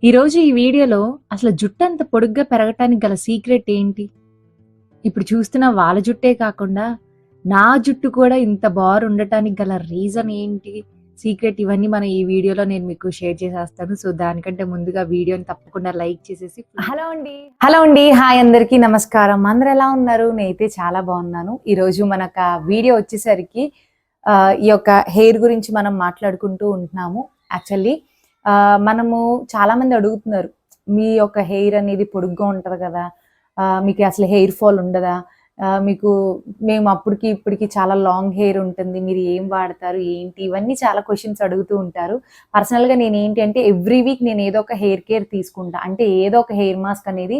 ఈరోజు ఈ వీడియోలో అసలు జుట్టు అంత పొడుగ్గా పెరగటానికి గల సీక్రెట్ ఏంటి? ఇప్పుడు చూస్తున్న వాళ్ళ జుట్టే కాకుండా నా జుట్టు కూడా ఇంత బారుండటానికి గల రీజన్ ఏంటి? సీక్రెట్ ఇవన్నీ మనం ఈ వీడియోలో నేను మీకు షేర్ చేసేస్తాను. సో, దానికంటే ముందుగా వీడియోని తప్పకుండా లైక్ చేసేసి హలో అండి. హాయ్ అందరికీ నమస్కారం. అందరూ ఎలా ఉన్నారు? నేనైతే చాలా బాగున్నాను. ఈరోజు మనకు వీడియో వచ్చేసరికి ఈ యొక్క హెయిర్ గురించి మనం మాట్లాడుకుంటూ ఉంటున్నాము. యాక్చువల్లీ మనము చాలా మంది అడుగుతున్నారు, మీ యొక్క హెయిర్ అనేది పొడుగ్గా ఉంటది కదా, మీకు అసలు హెయిర్ ఫాల్ ఉండదా, మీకు మేము అప్పటికి ఇప్పటికి చాలా లాంగ్ హెయిర్ ఉంటుంది, మీరు ఏం వాడతారు ఏంటి, ఇవన్నీ చాలా క్వశ్చన్స్ అడుగుతూ ఉంటారు. పర్సనల్గా నేను ఏంటి అంటే ఎవ్రీ వీక్ నేను ఏదో ఒక హెయిర్ కేర్ తీసుకుంటా, అంటే ఏదో ఒక హెయిర్ మాస్క్ అనేది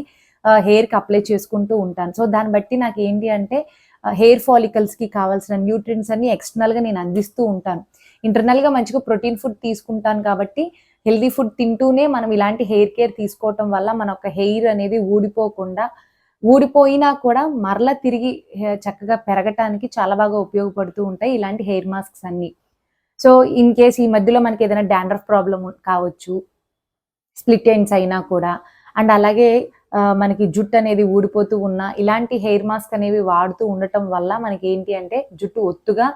హెయిర్కి అప్లై చేసుకుంటూ ఉంటాను. సో దాన్ని బట్టి నాకు ఏంటి అంటే హెయిర్ ఫాలికల్స్కి కావాల్సిన న్యూట్రియంట్స్ అన్ని ఎక్స్టర్నల్గా నేను అందిస్తూ ఉంటాను. ఇంటర్నల్గా మంచిగా ప్రోటీన్ ఫుడ్ తీసుకుంటాను కాబట్టి హెల్దీ ఫుడ్ తింటూనే మనం ఇలాంటి హెయిర్ కేర్ తీసుకోవటం వల్ల మన యొక్క హెయిర్ అనేది ఊడిపోకుండా, ఊడిపోయినా కూడా మరలా తిరిగి చక్కగా పెరగటానికి చాలా బాగా ఉపయోగపడుతూ ఉంటాయి ఇలాంటి హెయిర్ మాస్క్స్ అన్ని. సో ఇన్ కేస్ ఈ మధ్యలో మనకి ఏదైనా డాండ్రఫ్ ప్రాబ్లమ్ కావచ్చు, స్ప్లిట్ ఎండ్స్ అయినా కూడా, అండ్ అలాగే మనకి జుట్టు అనేది ఊడిపోతూ ఉన్న ఇలాంటి హెయిర్ మాస్క్ అనేవి వాడుతూ ఉండటం వల్ల మనకి ఏంటి అంటే జుట్టు ఒత్తుగా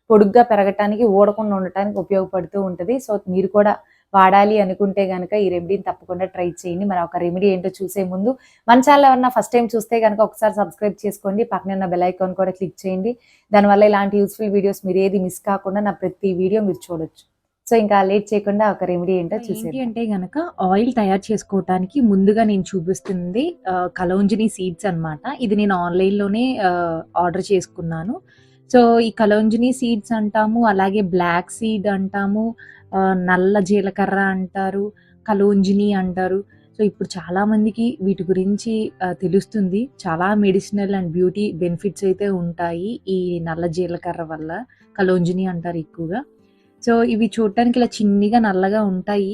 పొడుగ్గా పెరగటానికి, ఊడకుండా ఉండటానికి ఉపయోగపడుతూ ఉంటుంది. సో మీరు కూడా వాడాలి అనుకుంటే గనక ఈ రెమెడీని తప్పకుండా ట్రై చేయండి. మరి ఒక రెమెడీ ఏంటో చూసే ముందు మన ఛానల్ ఎవరన్నా ఫస్ట్ టైం చూస్తే కనుక ఒకసారి సబ్స్క్రైబ్ చేసుకోండి, పక్కనే ఉన్న బెల్ ఐకాన్ కూడా క్లిక్ చేయండి. దానివల్ల ఇలాంటి యూస్ఫుల్ వీడియోస్ మీరు ఏది మిస్ కాకుండా నా ప్రతి వీడియో మీరు చూడొచ్చు. సో ఇంకా లేట్ చేయకుండా ఒక రెమెడీ ఏంటో చూసేయండి. అంటే గనక ఆయిల్ తయారు చేసుకోవటానికి ముందుగా నేను చూపిస్తుంది కలౌంజిని సీడ్స్ అన్నమాట. ఇది నేను ఆన్లైన్లోనే ఆర్డర్ చేసుకున్నాను. సో ఈ కలౌంజిని సీడ్స్ అంటాము, అలాగే బ్లాక్ సీడ్ అంటాము, నల్ల జీలకర్ర అంటారు, కలౌంజిని అంటారు. సో ఇప్పుడు చాలా మందికి వీటి గురించి తెలుస్తుంది. చాలా మెడిసినల్ అండ్ బ్యూటీ బెనిఫిట్స్ అయితే ఉంటాయి ఈ నల్ల జీలకర్ర వల్ల. కలౌంజిని అంటారు ఎక్కువగా. సో ఇవి చూడటానికి ఇలా చిన్నగా నల్లగా ఉంటాయి.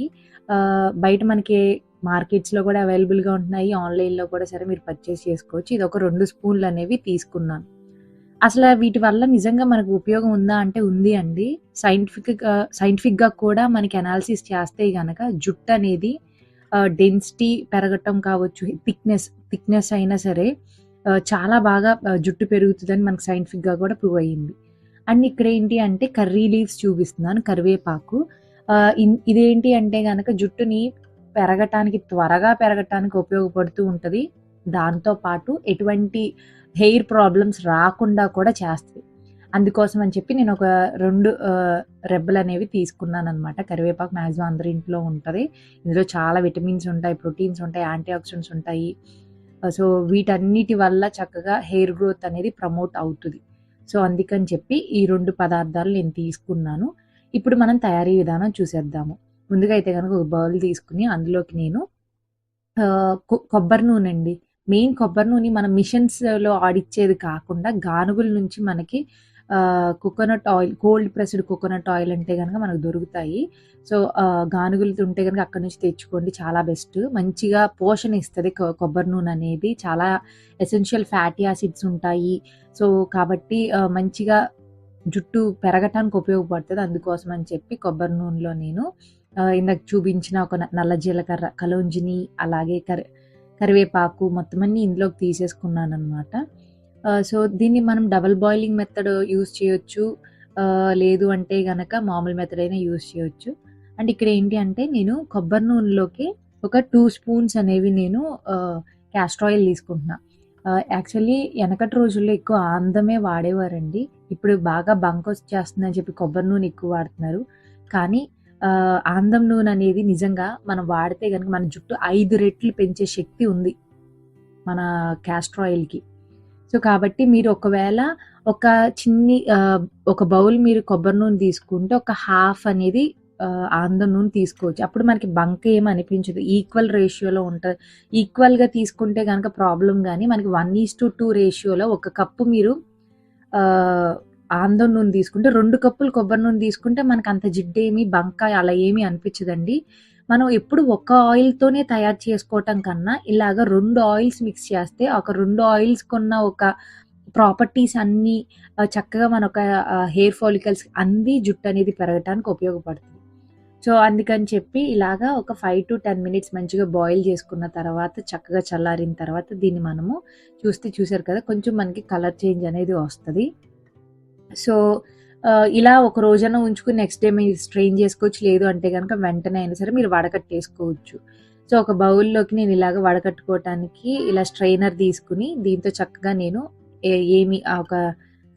బయట మనకి మార్కెట్స్లో కూడా అవైలబుల్గా ఉంటున్నాయి, ఆన్లైన్లో కూడా సరే మీరు పర్చేస్ చేసుకోవచ్చు. ఇది ఒక 2 స్పూన్లు అనేవి తీసుకున్నాను. అసలు వీటి వల్ల నిజంగా మనకు ఉపయోగం ఉందా అంటే ఉంది అండి. సైంటిఫిక్‌గా కూడా మనకి అనాలిసిస్ చేస్తే గనక జుట్టు అనేది డెన్సిటీ పెరగటం కావచ్చు, థిక్‌నెస్ అయినా సరే చాలా బాగా జుట్టు పెరుగుతుందని మనకు సైంటిఫిక్‌గా కూడా ప్రూవ్ అయ్యింది. అండ్ ఇక్కడ ఏంటి అంటే కర్రీ లీవ్స్ చూపిస్తున్నాను, కరివేపాకు. ఇదేంటి అంటే గనక జుట్టుని త్వరగా పెరగటానికి ఉపయోగపడుతూ ఉంటది. దాంతో పాటు ఎటువంటి హెయిర్ ప్రాబ్లమ్స్ రాకుండా కూడా చేస్తది. అందుకోసం అని చెప్పి నేను ఒక 2 రెబ్బలనేవి తీసుకున్నాననమాట. కరివేపాకు మాక్సిమం అందరి ఇంట్లో ఉంటది. ఇందులో చాలా విటమిన్స్ ఉంటాయి, ప్రోటీన్స్ ఉంటాయి, యాంటీ ఆక్సిడెంట్స్ ఉంటాయి. సో వీటన్నిటి వల్ల చక్కగా హెయిర్ గ్రోత్ అనేది ప్రమోట్ అవుతది. సో అందుకని చెప్పి ఈ 2 పదార్థాలు నేను తీసుకున్నాను. ఇప్పుడు మనం తయారీ విధానం చూసేద్దాము. ముందుగా అయితే గనక ఒక బౌల్ తీసుకొని అందులోకి నేను కొబ్బరి నూనె అండి. మెయిన్ కొబ్బరి నూనె మనం మిషన్స్‌లో ఆడిచ్చేది కాకుండా గానుగుల నుంచి మనకి coconut oil, cold pressed coconut oil అంటే గనక మనకు దొరుకుతాయి. సో గానుగులు ఉంటే గనక అక్కడి నుంచి తెచ్చుకోండి, చాలా బెస్ట్. మంచిగా పోషణ ఇస్తది కొబ్బరి నూనె అనేది. చాలా ఎసెన్షియల్ ఫ్యాటీ యాసిడ్స్ ఉంటాయి. సో కాబట్టి మంచిగా జుట్టు పెరగటానికి ఉపయోగపడుతది. అందుకోసం అని చెప్పి కొబ్బరి నూనెలో నేను ఇందాక చూపించిన ఒక నల్ల జీలకర్ర, కలౌంజిని, అలాగే కరివేపాకు మొత్తం అన్నీ ఇందులోకి తీసేసుకున్నాననమాట. సో దీన్ని మనం డబుల్ బాయిలింగ్ మెథడ్ యూజ్ చేయొచ్చు, లేదు అంటే గనక మామూలు మెథడ్ అయినా యూజ్ చేయొచ్చు. అండ్ ఇక్కడ ఏంటి అంటే నేను కొబ్బరి నూనెలోకి ఒక 2 స్పూన్స్ అనేవి నేను క్యాస్టర్ ఆయిల్ తీసుకుంటున్నా. యాక్చువల్లీ వెనకటి రోజుల్లో ఎక్కువ ఆందమే వాడేవారండి. ఇప్పుడు బాగా బంకొచ్చేస్తుందని చెప్పి కొబ్బరి నూనె ఎక్కువ వాడుతున్నారు. కానీ ఆందం నూనె అనేది నిజంగా మనం వాడితే గనక మన జుట్టు 5 రెట్లు పెంచే శక్తి ఉంది మన క్యాస్టర్ ఆయిల్‌కి. సో కాబట్టి మీరు ఒకవేళ ఒక ఒక బౌల్ మీరు కొబ్బరి నూనె తీసుకుంటే ఒక హాఫ్ అనేది ఆందం నూనె తీసుకోవచ్చు. అప్పుడు మనకి బంక ఏమి అనిపించదు. ఈక్వల్ రేషియోలో ఉంటది. ఈక్వల్‌గా తీసుకుంటే గనక ప్రాబ్లమ్ గానీ మనకి 1:2 రేషియోలో ఒక కప్పు మీరు ఆందం నూనె తీసుకుంటే 2 కప్పులు కొబ్బరి నూనె తీసుకుంటే మనకు అంత జిడ్డేమి, బంక అలా ఏమీ అనిపించదండి. మనం ఎప్పుడు ఒక్క ఆయిల్‌తోనే తయారు చేసుకోవటం కన్నా ఇలాగ 2 ఆయిల్స్ మిక్స్ చేస్తే ఒక 2 ఆయిల్స్‌కున్న ఒక ప్రాపర్టీస్ అన్నీ చక్కగా మన ఒక హెయిర్ ఫాలికల్స్ అంది జుట్టు అనేది పెరగటానికి ఉపయోగపడుతుంది. సో, అందుకని చెప్పి ఇలాగా ఒక 5-10 మినిట్స్ మంచిగా బాయిల్ చేసుకున్న తర్వాత, చక్కగా చల్లారిన తర్వాత దీన్ని మనము చూసారు కదా! కొంచెం మనకి కలర్ చేంజ్ అనేది వస్తది. సో, ఇలా ఒక రోజన్నా ఉంచుకొని నెక్స్ట్ డే మీరు స్ట్రెయిన్ చేసుకోవచ్చు. లేదు అంటే గనక వెంటనే అయినా సరే మీరు వడకట్టేసుకోవచ్చు. సో, ఒక బౌల్‌లోకి నేను ఇలాగ వడకట్టుకోవటానికి ఇలా స్ట్రెయినర్ తీసుకొని, దీంతో చక్కగా నేను ఏమి ఒక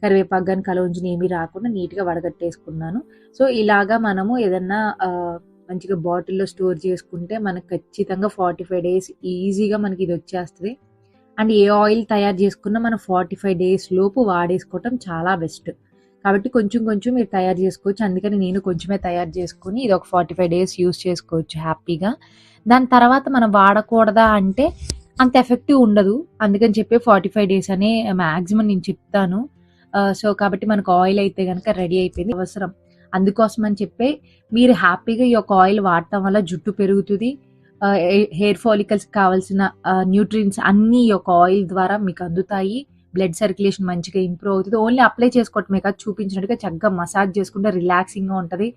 కరివేపాకు గాని, కలవుంజుని ఏమి రాకుండా నీట్‌గా వడగట్టేసుకున్నాను. సో, ఇలాగా మనము ఏదన్నా మంచిగా బాటిల్‌లో స్టోర్ చేసుకుంటే మనకు ఖచ్చితంగా 45 డేస్ ఈజీగా మనకిదొచ్చేస్తది. అండ్ ఏ ఆయిల్ తయారు చేసుకున్నా మనం 45 డేస్ లోపు వాడేసుకోవటం చాలా బెస్ట్. కాబట్టి కొంచెం కొంచెం మీరు తయారు చేసుకోవచ్చు. అందుకని నేను కొంచెమే తయారు చేసుకొని ఇదొక 45 డేస్ యూజ్ చేసుకోవచ్చు హ్యాపీగా. దాని తర్వాత మనం వాడకూడదా అంటే అంత ఎఫెక్టివ్ ఉండదు. అందుకని చెప్పి 45 డేస్ అనే మాక్సిమం నేను చెప్తాను. సో, కాబట్టి మనకు ఆయిల్ అయితే గనక రెడీ అయిపోయింది. అవసరం. అందుకోసం అని చెప్పి మీరు హ్యాపీగా ఈ యొక్క ఆయిల్ వాడటం వల్ల జుట్టు పెరుగుతది. హెయిర్ ఫాలికల్స్‌కి కావాల్సిన న్యూట్రియంట్స్ అన్నీ ఈ యొక్క ఆయిల్ ద్వారా మీకు అందుతాయి. బ్లడ్ సర్క్యులేషన్ మంచిగా ఇంప్రూవ్ అవుతది. ఓన్లీ అప్లై చేసుకోవటమే కాదు, చూపించినట్టుగా చక్కగా మసాజ్ చేసుకుంటే రిలాక్సింగ్‌గా ఉంటది.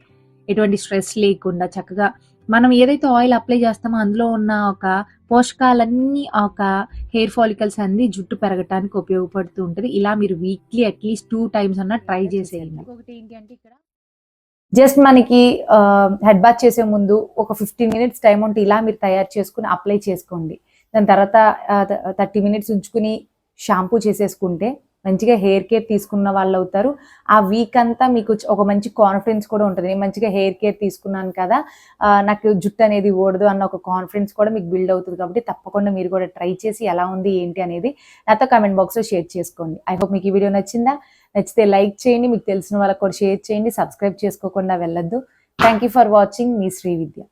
ఎటువంటి స్ట్రెస్ లేకుండా చక్కగా మనం ఏదైతే ఆయిల్ అప్లై చేస్తామో అందులో ఉన్న ఒక పోషకాలన్నీ ఒక హెయిర్ ఫాలికల్స్ అన్నీ జుట్టు పెరగటానికి ఉపయోగపడుతూ ఉంటది. ఇలా మీరు వీక్లీ అట్‌లీస్ట్ 2 టైమ్స్ అన్నా ట్రై చేసేయండి. ఇంకొకటి ఏంటి అంటే ఇక్కడ జస్ట్ మనకి హెడ్ బాత్ చేసే ముందు ఒక 15 మినిట్స్ టైమ్ ఉంటే ఇలా మీరు తయారు చేసుకొని అప్లై చేసుకోండి. దాని తర్వాత 30 మినిట్స్ ఉంచుకొని షాంపూ చేసేసుకుంటే మంచిగా హెయిర్ కేర్ తీసుకున్న వాళ్ళవుతారు. ఆ వీక్ అంతా మీకు ఒక మంచి కాన్ఫిడెన్స్ కూడా ఉంటది. నేను మంచిగా హెయిర్ కేర్ తీసుకున్నాను కదా! నాకు జుట్టు అనేది ఊడదు అన్న ఒక కాన్ఫిడెన్స్ కూడా మీకు బిల్డ్ అవుతది కాబట్టి తప్పకుండా మీరు కూడా ట్రై చేసి ఎలా ఉంది ఏంటి అనేది నాతో కామెంట్ బాక్స్‌లో షేర్ చేసుకోండి. ఐ హోప్ మీకు ఈ వీడియో నచ్చిందా? నచ్చితే లైక్ చేయండి. మీకు తెలిసిన వాళ్ళకి కూడా షేర్ చేయండి. సబ్స్క్రైబ్ చేసుకోకుండా వెళ్ళొద్దు. Thank you for watching. Me Srividya.